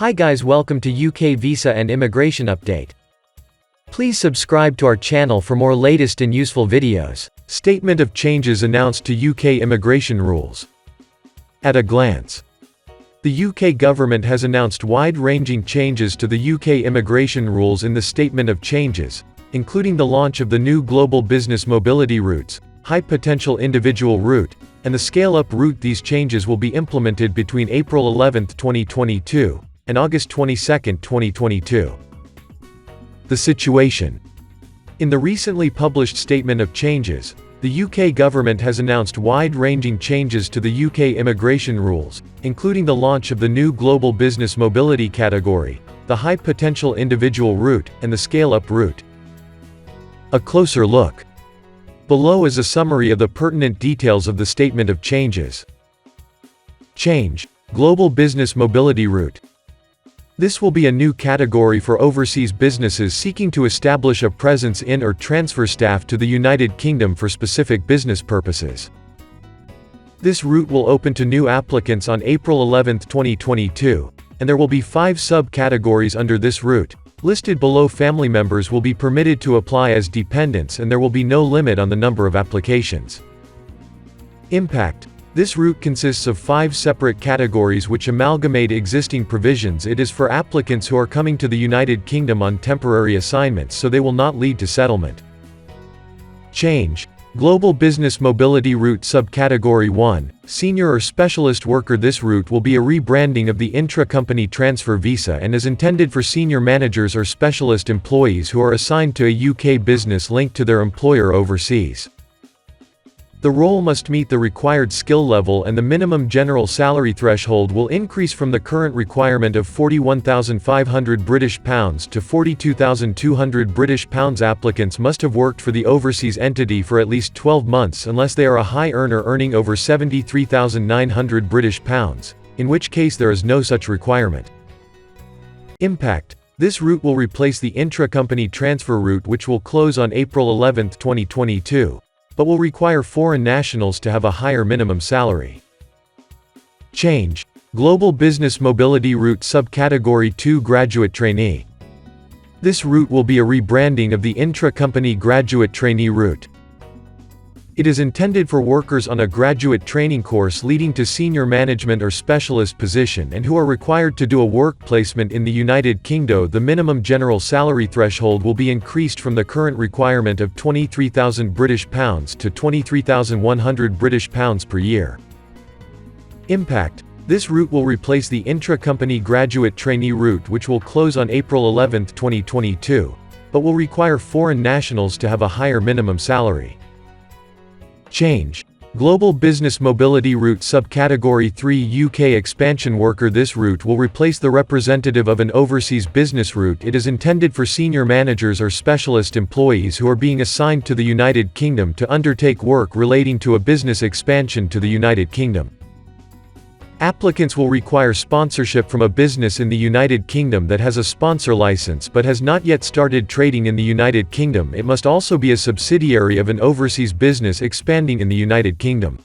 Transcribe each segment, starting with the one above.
Hi guys, welcome to UK Visa and Immigration Update. Please subscribe to our channel for more latest and useful videos. Statement of changes announced to UK immigration rules. At a glance. The UK government has announced wide-ranging changes to the UK immigration rules in the Statement of Changes, including the launch of the new Global Business Mobility Routes, High Potential Individual Route, and the Scale-Up Route. These changes will be implemented between April 11, 2022, and August 22, 2022. The situation. In the recently published Statement of Changes, the UK government has announced wide-ranging changes to the UK immigration rules, including the launch of the new Global Business Mobility category, the High Potential Individual Route, and the Scale-Up Route. A closer look. Below is a summary of the pertinent details of the Statement of Changes. Change. Global Business Mobility Route. This will be a new category for overseas businesses seeking to establish a presence in or transfer staff to the United Kingdom for specific business purposes. This route will open to new applicants on April 11, 2022, and there will be 5 subcategories under this route. Listed below. Family members will be permitted to apply as dependents and there will be no limit on the number of applications. Impact. This route consists of 5 separate categories which amalgamate existing provisions. It is for applicants who are coming to the United Kingdom on temporary assignments, so they will not lead to settlement. Change. Global Business Mobility Route Subcategory 1, Senior or Specialist Worker. This route will be a rebranding of the intra-company transfer visa and is intended for senior managers or specialist employees who are assigned to a UK business linked to their employer overseas. The role must meet the required skill level, and the minimum general salary threshold will increase from the current requirement of £41,500 to £42,200. Applicants must have worked for the overseas entity for at least 12 months unless they are a high earner earning over £73,900, in which case there is no such requirement. Impact. This route will replace the intra-company transfer route, which will close on April 11, 2022. But will require foreign nationals to have a higher minimum salary. Change. Global Business Mobility Route Subcategory 2, Graduate Trainee. This route will be a rebranding of the intra-company graduate trainee route. It is intended for workers on a graduate training course leading to senior management or specialist position and who are required to do a work placement in the United Kingdom. The minimum general salary threshold will be increased from the current requirement of £23,000 to £23,100 per year. Impact. This route will replace the intra-company graduate trainee route, which will close on April 11, 2022, but will require foreign nationals to have a higher minimum salary. Change. Global Business Mobility Route Subcategory 3, UK Expansion Worker. This route will replace the representative of an overseas business route. It is intended for senior managers or specialist employees who are being assigned to the United Kingdom to undertake work relating to a business expansion to the United Kingdom. Applicants will require sponsorship from a business in the United Kingdom that has a sponsor license but has not yet started trading in the United Kingdom. It must also be a subsidiary of an overseas business expanding in the United Kingdom.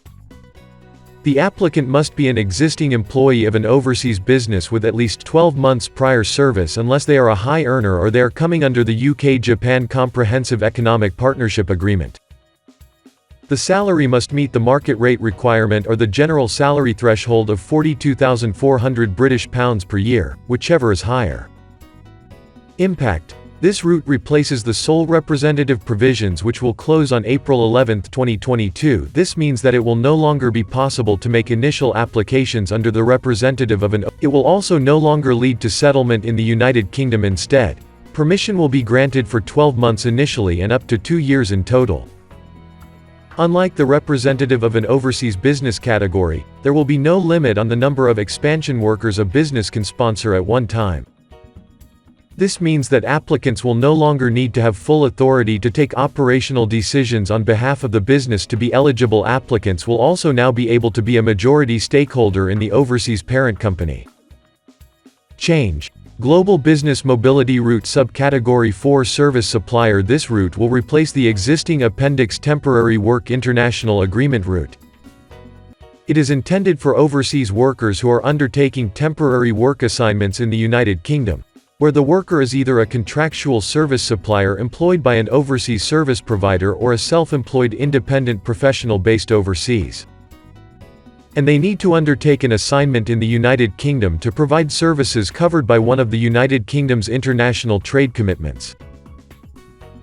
The applicant must be an existing employee of an overseas business with at least 12 months prior service unless they are a high earner or they are coming under the UK-Japan Comprehensive Economic Partnership Agreement. The salary must meet the market rate requirement or the general salary threshold of £42,400 per year, whichever is higher. Impact. This route replaces the sole representative provisions, which will close on April 11, 2022. This means that it will no longer be possible to make initial applications under the representative of an. It will also no longer lead to settlement in the United Kingdom. Instead, permission will be granted for 12 months initially and up to 2 years in total. Unlike the representative of an overseas business category, there will be no limit on the number of expansion workers a business can sponsor at one time. This means that applicants will no longer need to have full authority to take operational decisions on behalf of the business to be eligible. Applicants will also now be able to be a majority stakeholder in the overseas parent company. Change. Global Business Mobility Route Subcategory 4, Service Supplier. This route will replace the existing Appendix Temporary Work International Agreement route. It is intended for overseas workers who are undertaking temporary work assignments in the United Kingdom, where the worker is either a contractual service supplier employed by an overseas service provider or a self-employed independent professional based overseas. And they need to undertake an assignment in the United Kingdom to provide services covered by one of the United Kingdom's international trade commitments.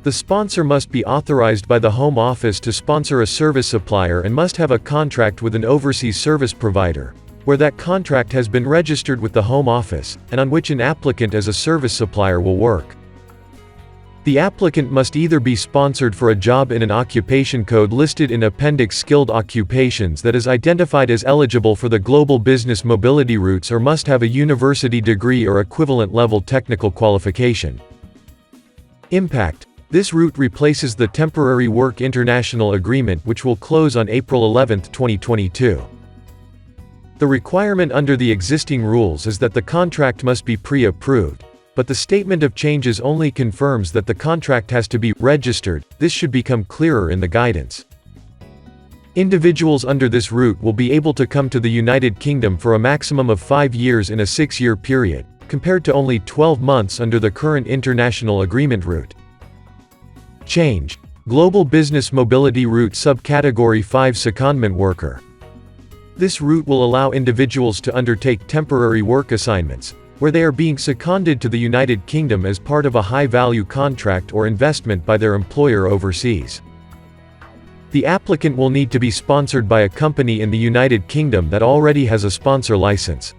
The sponsor must be authorized by the Home Office to sponsor a service supplier and must have a contract with an overseas service provider, where that contract has been registered with the Home Office, and on which an applicant as a service supplier will work. The applicant must either be sponsored for a job in an occupation code listed in Appendix Skilled Occupations that is identified as eligible for the Global Business Mobility routes, or must have a university degree or equivalent level technical qualification. Impact: this route replaces the Temporary Work International Agreement, which will close on April 11, 2022. The requirement under the existing rules is that the contract must be pre-approved, but the Statement of Changes only confirms that the contract has to be registered. This should become clearer in the guidance. Individuals under this route will be able to come to the United Kingdom for a maximum of 5 years in a 6-year period, compared to only 12 months under the current international agreement route. Change: Global Business Mobility Route Subcategory 5 Secondment Worker. This route will allow individuals to undertake temporary work assignments, where they are being seconded to the United Kingdom as part of a high-value contract or investment by their employer overseas. The applicant will need to be sponsored by a company in the United Kingdom that already has a sponsor license.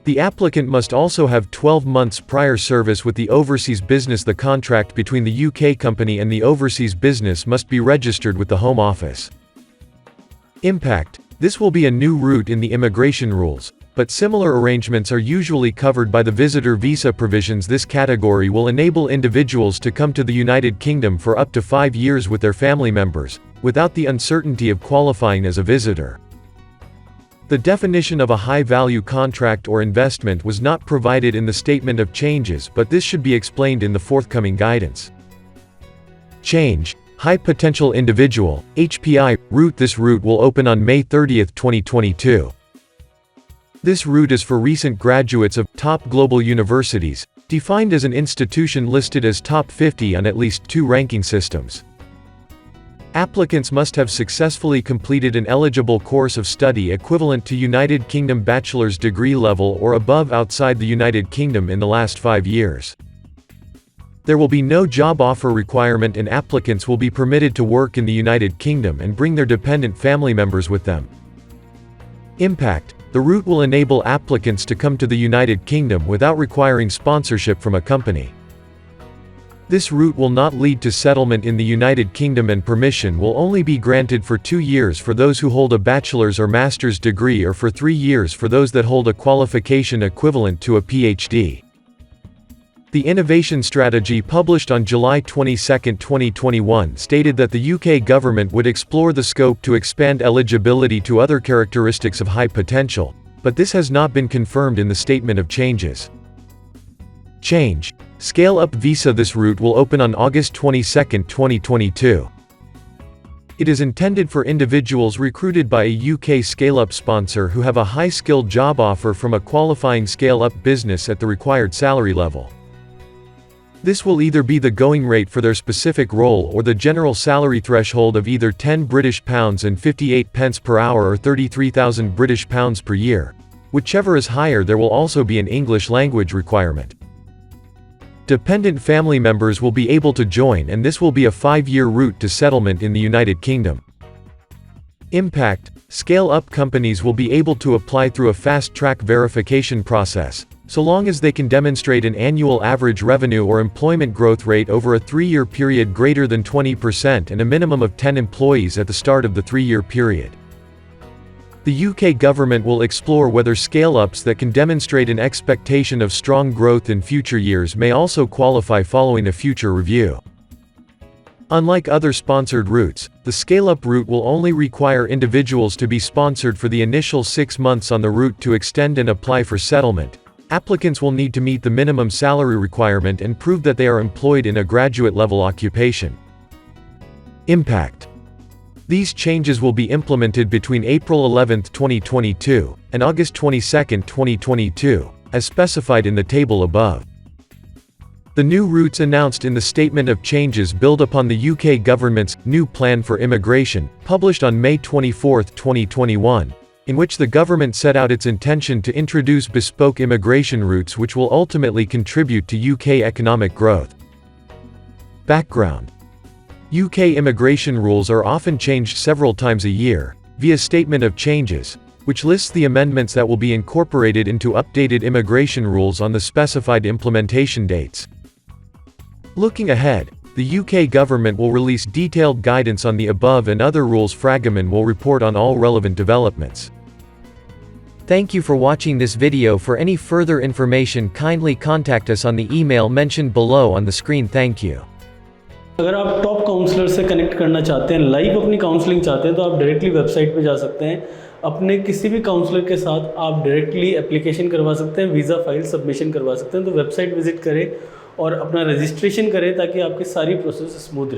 The applicant must also have 12 months prior service with the overseas business. The contract between the UK company and the overseas business must be registered with the Home Office. Impact: this will be a new route in the immigration rules, but similar arrangements are usually covered by the visitor visa provisions. This category will enable individuals to come to the United Kingdom for up to 5 years with their family members, without the uncertainty of qualifying as a visitor. The definition of a high-value contract or investment was not provided in the Statement of Changes, but this should be explained in the forthcoming guidance. Change: High Potential Individual, HPI, route. This route will open on May 30, 2022. This route is for recent graduates of top global universities, defined as an institution listed as top 50 on at least 2 ranking systems. Applicants must have successfully completed an eligible course of study equivalent to United Kingdom bachelor's degree level or above outside the United Kingdom in the last 5 years. There will be no job offer requirement, and applicants will be permitted to work in the United Kingdom and bring their dependent family members with them. Impact: the route will enable applicants to come to the United Kingdom without requiring sponsorship from a company. This route will not lead to settlement in the United Kingdom, and permission will only be granted for 2 years for those who hold a bachelor's or master's degree, or for 3 years for those that hold a qualification equivalent to a PhD. The Innovation Strategy published on July 22, 2021 stated that the UK government would explore the scope to expand eligibility to other characteristics of high potential, but this has not been confirmed in the Statement of Changes. Change: Scale-up visa. This route will open on August 22, 2022. It is intended for individuals recruited by a UK scale-up sponsor who have a high-skilled job offer from a qualifying scale-up business at the required salary level. This will either be the going rate for their specific role or the general salary threshold of either £10 and 58 pence per hour or £33,000 per year. Whichever is higher. There will also be an English language requirement. Dependent family members will be able to join, and this will be a 5-year route to settlement in the United Kingdom. Impact: scale-up companies will be able to apply through a fast-track verification process, so long as they can demonstrate an annual average revenue or employment growth rate over a 3-year period greater than 20% and a minimum of 10 employees at the start of the 3-year period. The UK government will explore whether scale-ups that can demonstrate an expectation of strong growth in future years may also qualify following a future review. Unlike other sponsored routes, the scale-up route will only require individuals to be sponsored for the initial 6 months on the route. To extend and apply for settlement, applicants will need to meet the minimum salary requirement and prove that they are employed in a graduate-level occupation. Impact: These changes will be implemented between April 11, 2022, and August 22, 2022, as specified in the table above. The new routes announced in the Statement of Changes build upon the UK government's New Plan for Immigration, published on May 24, 2021, in which the government set out its intention to introduce bespoke immigration routes which will ultimately contribute to UK economic growth. Background: UK immigration rules are often changed several times a year, via Statement of Changes, which lists the amendments that will be incorporated into updated immigration rules on the specified implementation dates. Looking ahead, the UK government will release detailed guidance on the above and other rules. Fragaman will report on all relevant developments. Thank you for watching this video. For any further information, kindly contact us on the email mentioned below on the screen. Thank you. अगर आप top counsellor से connect करना चाहते हैं, live अपनी counselling चाहते हैं, तो आप डायरेक्टली वेबसाइट पे जा सकते हैं। अपने किसी भी काउंसलर के साथ आप डायरेक्टली एप्लीकेशन करवा सकते हैं, वीज़ा फाइल सबमिशन करवा सकते हैं। तो वेबसाइट विजिट करें और अपना रजिस्ट्रेशन करें ताकि आपकी सारी प्रोसेस स्मूथ रहे।